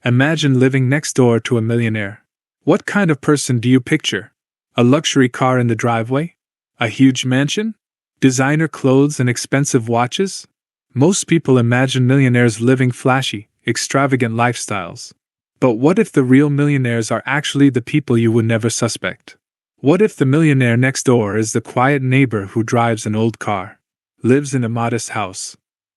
Imagine living next door to a millionaire. What kind of person do you picture? A luxury car in the driveway? A huge mansion? Designer clothes and expensive watches? Most people imagine millionaires living flashy, extravagant lifestyles. But what if the real millionaires are actually the people you would never suspect? What if the millionaire next door is the quiet neighbor who drives an old car, lives in a modest house,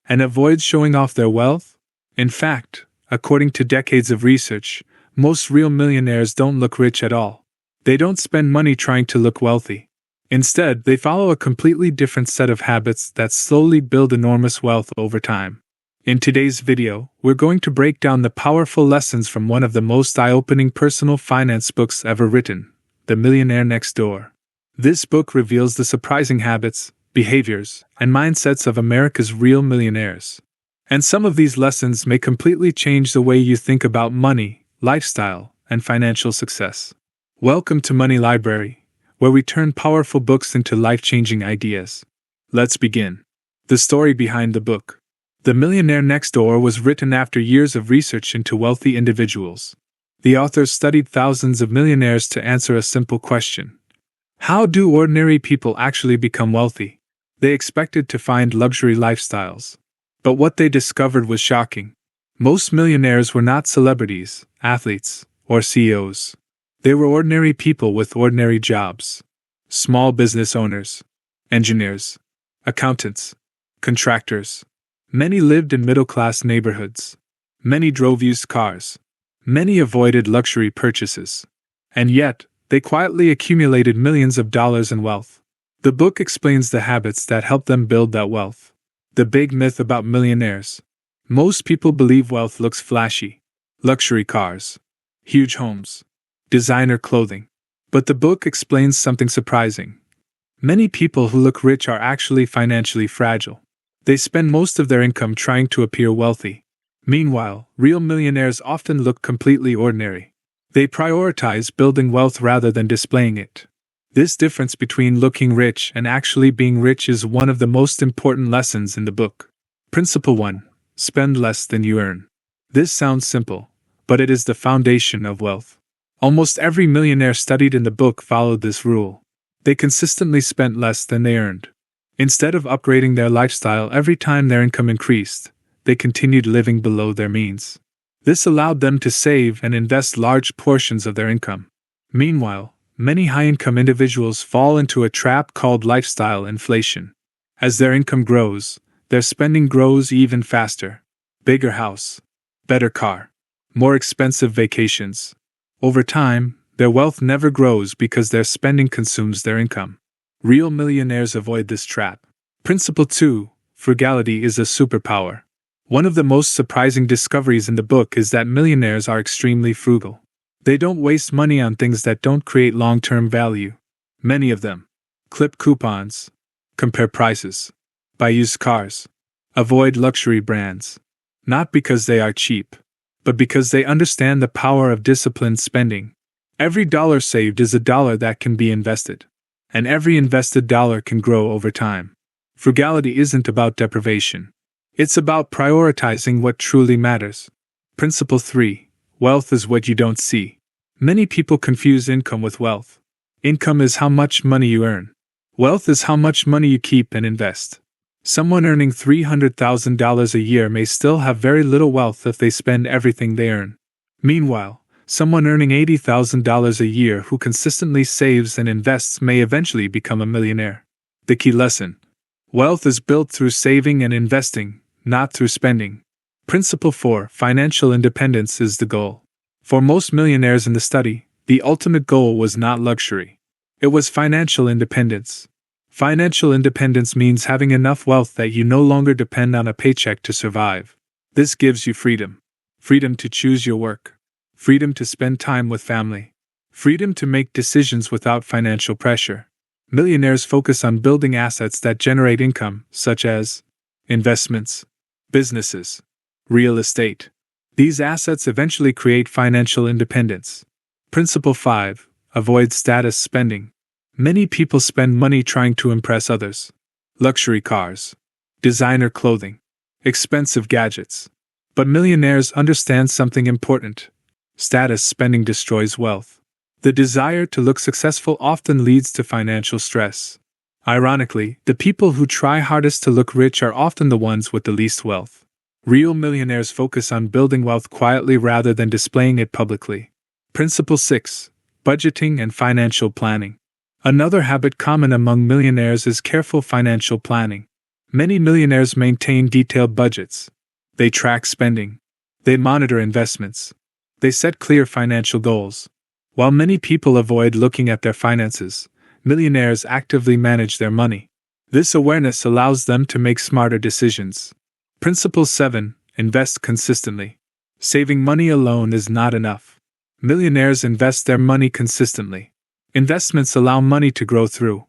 and avoids showing off their wealth? In fact, according to decades of research, most real millionaires don't look rich at all. They don't spend money trying to look wealthy. Instead, they follow a completely different set of habits that slowly build enormous wealth over time. In today's video, we're going to break down the powerful lessons from one of the most eye-opening personal finance books ever written, The Millionaire Next Door. This book reveals the surprising habits, behaviors, and mindsets of America's real millionaires. And some of these lessons may completely change the way you think about money, lifestyle, and financial success. Welcome to Money Library, where we turn powerful books into life-changing ideas. Let's begin. The story behind the book. The Millionaire Next Door was written after years of research into wealthy individuals. The authors studied thousands of millionaires to answer a simple question. How do ordinary people actually become wealthy? They expected to find luxury lifestyles. But what they discovered was shocking. Most millionaires were not celebrities, athletes, or CEOs. They were ordinary people with ordinary jobs. Small business owners, engineers, accountants, contractors. Many lived in middle-class neighborhoods. Many drove used cars. Many avoided luxury purchases. And yet, they quietly accumulated millions of dollars in wealth. The book explains the habits that help them build that wealth. The big myth about millionaires. Most people believe wealth looks flashy. Luxury cars. Huge homes. Designer clothing. But the book explains something surprising. Many people who look rich are actually financially fragile. They spend most of their income trying to appear wealthy. Meanwhile, real millionaires often look completely ordinary. They prioritize building wealth rather than displaying it. This difference between looking rich and actually being rich is one of the most important lessons in the book. Principle 1. Spend less than you earn. This sounds simple, but it is the foundation of wealth. Almost every millionaire studied in the book followed this rule. They consistently spent less than they earned. Instead of upgrading their lifestyle every time their income increased, they continued living below their means. This allowed them to save and invest large portions of their income. Meanwhile, many high-income individuals fall into a trap called lifestyle inflation. As their income grows, their spending grows even faster. Bigger house, better car, more expensive vacations. Over time, their wealth never grows because their spending consumes their income. Real millionaires avoid this trap. Principle 2. Frugality is a superpower. One of the most surprising discoveries in the book is that millionaires are extremely frugal. They don't waste money on things that don't create long-term value. Many of them clip coupons, compare prices, buy used cars, avoid luxury brands. Not because they are cheap, but because they understand the power of disciplined spending. Every dollar saved is a dollar that can be invested, and every invested dollar can grow over time. Frugality isn't about deprivation. It's about prioritizing what truly matters. Principle 3. Wealth is what you don't see. Many people confuse income with wealth. Income is how much money you earn. Wealth is how much money you keep and invest. Someone earning $300,000 a year may still have very little wealth if they spend everything they earn. Meanwhile, someone earning $80,000 a year who consistently saves and invests may eventually become a millionaire. The key lesson. Wealth is built through saving and investing, not through spending. Principle 4. Financial independence is the goal. For most millionaires in the study, the ultimate goal was not luxury. It was financial independence. Financial independence means having enough wealth that you no longer depend on a paycheck to survive. This gives you freedom. Freedom to choose your work. Freedom to spend time with family. Freedom to make decisions without financial pressure. Millionaires focus on building assets that generate income, such as investments, businesses, real estate. These assets eventually create financial independence. Principle 5. Avoid status spending. Many people spend money trying to impress others. Luxury cars, designer clothing, expensive gadgets. But millionaires understand something important. Status spending destroys wealth. The desire to look successful often leads to financial stress. Ironically, the people who try hardest to look rich are often the ones with the least wealth. Real millionaires focus on building wealth quietly rather than displaying it publicly. Principle 6. Budgeting and financial planning. Another habit common among millionaires is careful financial planning. Many millionaires maintain detailed budgets. They track spending. They monitor investments. They set clear financial goals. While many people avoid looking at their finances, millionaires actively manage their money. This awareness allows them to make smarter decisions. Principle 7. Invest consistently. Saving money alone is not enough. Millionaires invest their money consistently. Investments allow money to grow through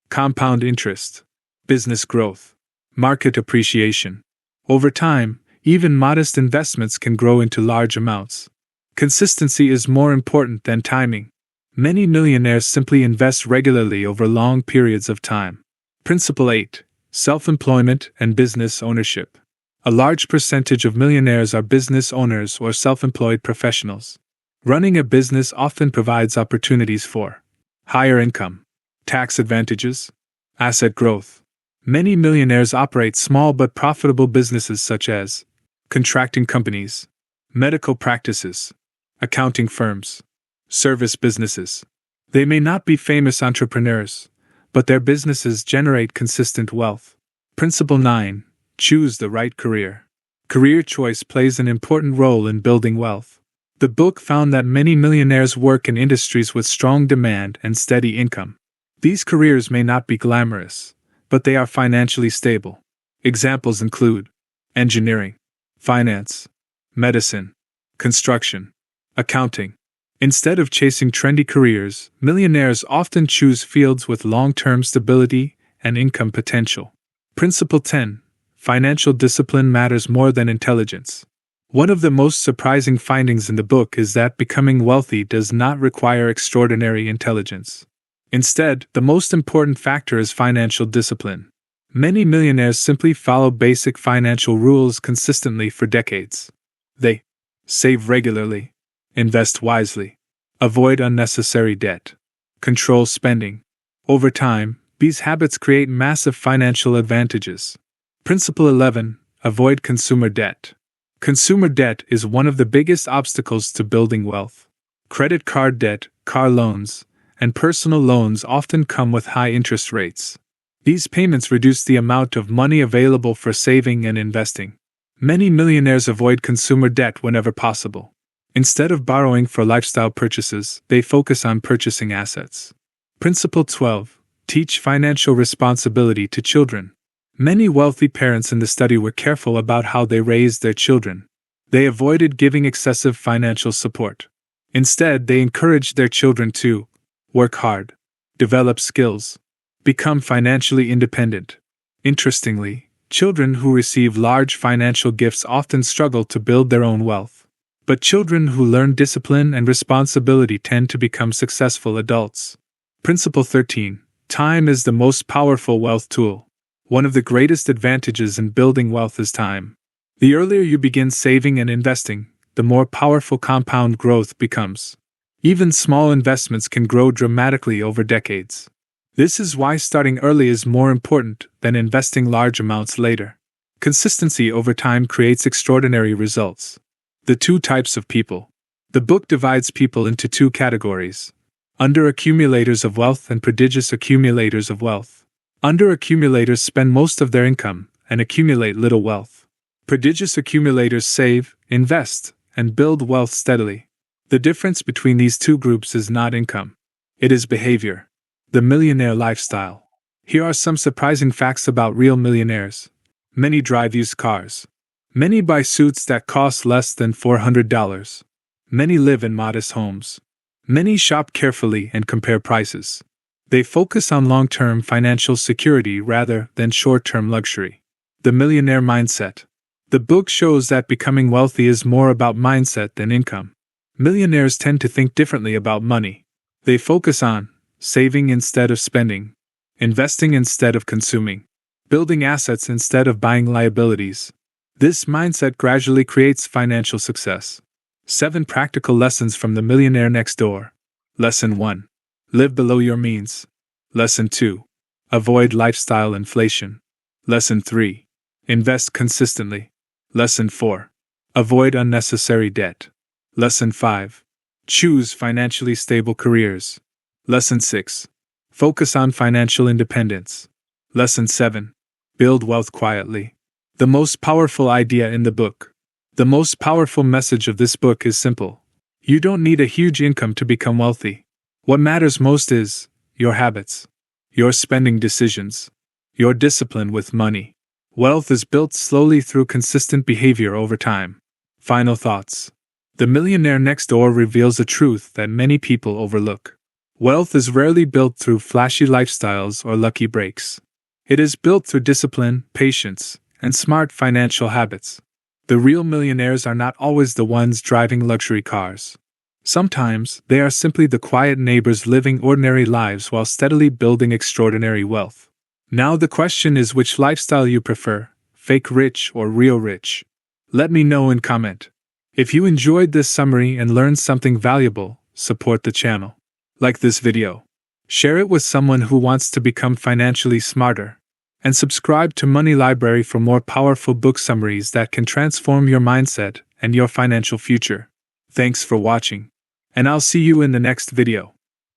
compound interest, business growth, market appreciation. Over time, even modest investments can grow into large amounts. Consistency is more important than timing. Many millionaires simply invest regularly over long periods of time. Principle 8. Self-employment and business ownership. A large percentage of millionaires are business owners or self-employed professionals. Running a business often provides opportunities for higher income, tax advantages, asset growth. Many millionaires operate small but profitable businesses such as contracting companies, medical practices, accounting firms, service businesses. They may not be famous entrepreneurs, but their businesses generate consistent wealth. Principle 9. Choose the right career. Career choice plays an important role in building wealth. The book found that many millionaires work in industries with strong demand and steady income. These careers may not be glamorous, but they are financially stable. Examples include engineering, finance, medicine, construction, accounting. Instead of chasing trendy careers, millionaires often choose fields with long-term stability and income potential. Principle 10. Financial discipline matters more than intelligence. One of the most surprising findings in the book is that becoming wealthy does not require extraordinary intelligence. Instead, the most important factor is financial discipline. Many millionaires simply follow basic financial rules consistently for decades. They save regularly, invest wisely, avoid unnecessary debt, control spending. Over time, these habits create massive financial advantages. Principle 11. Avoid consumer debt. Consumer debt is one of the biggest obstacles to building wealth. Credit card debt, car loans, and personal loans often come with high interest rates. These payments reduce the amount of money available for saving and investing. Many millionaires avoid consumer debt whenever possible. Instead of borrowing for lifestyle purchases, they focus on purchasing assets. Principle 12. Teach financial responsibility to children. Many wealthy parents in the study were careful about how they raised their children. They avoided giving excessive financial support. Instead, they encouraged their children to work hard, develop skills, become financially independent. Interestingly, children who receive large financial gifts often struggle to build their own wealth. But children who learn discipline and responsibility tend to become successful adults. Principle 13. Time is the most powerful wealth tool. One of the greatest advantages in building wealth is time. The earlier you begin saving and investing, the more powerful compound growth becomes. Even small investments can grow dramatically over decades. This is why starting early is more important than investing large amounts later. Consistency over time creates extraordinary results. The two types of people. The book divides people into two categories: under-accumulators of wealth and prodigious accumulators of wealth. Under-accumulators spend most of their income and accumulate little wealth. Prodigious accumulators save, invest, and build wealth steadily. The difference between these two groups is not income. It is behavior. The millionaire lifestyle. Here are some surprising facts about real millionaires. Many drive used cars. Many buy suits that cost less than $400. Many live in modest homes. Many shop carefully and compare prices. They focus on long-term financial security rather than short-term luxury. The millionaire mindset. The book shows that becoming wealthy is more about mindset than income. Millionaires tend to think differently about money. They focus on saving instead of spending, investing instead of consuming, building assets instead of buying liabilities. This mindset gradually creates financial success. 7 practical lessons from the Millionaire Next Door. Lesson 1. Live below your means. Lesson 2. Avoid lifestyle inflation. Lesson 3. Invest consistently. Lesson 4. Avoid unnecessary debt. Lesson 5. Choose financially stable careers. Lesson 6. Focus on financial independence. Lesson 7. Build wealth quietly. The most powerful idea in the book. The most powerful message of this book is simple. You don't need a huge income to become wealthy. What matters most is your habits, your spending decisions, your discipline with money. Wealth is built slowly through consistent behavior over time. Final thoughts. The Millionaire Next Door reveals a truth that many people overlook. Wealth is rarely built through flashy lifestyles or lucky breaks. It is built through discipline, patience, and smart financial habits. The real millionaires are not always the ones driving luxury cars. Sometimes, they are simply the quiet neighbors living ordinary lives while steadily building extraordinary wealth. Now the question is which lifestyle you prefer, fake rich or real rich. Let me know in comment. If you enjoyed this summary and learned something valuable, support the channel. Like this video. Share it with someone who wants to become financially smarter. And subscribe to Money Library for more powerful book summaries that can transform your mindset and your financial future. Thanks for watching. And I'll see you in the next video.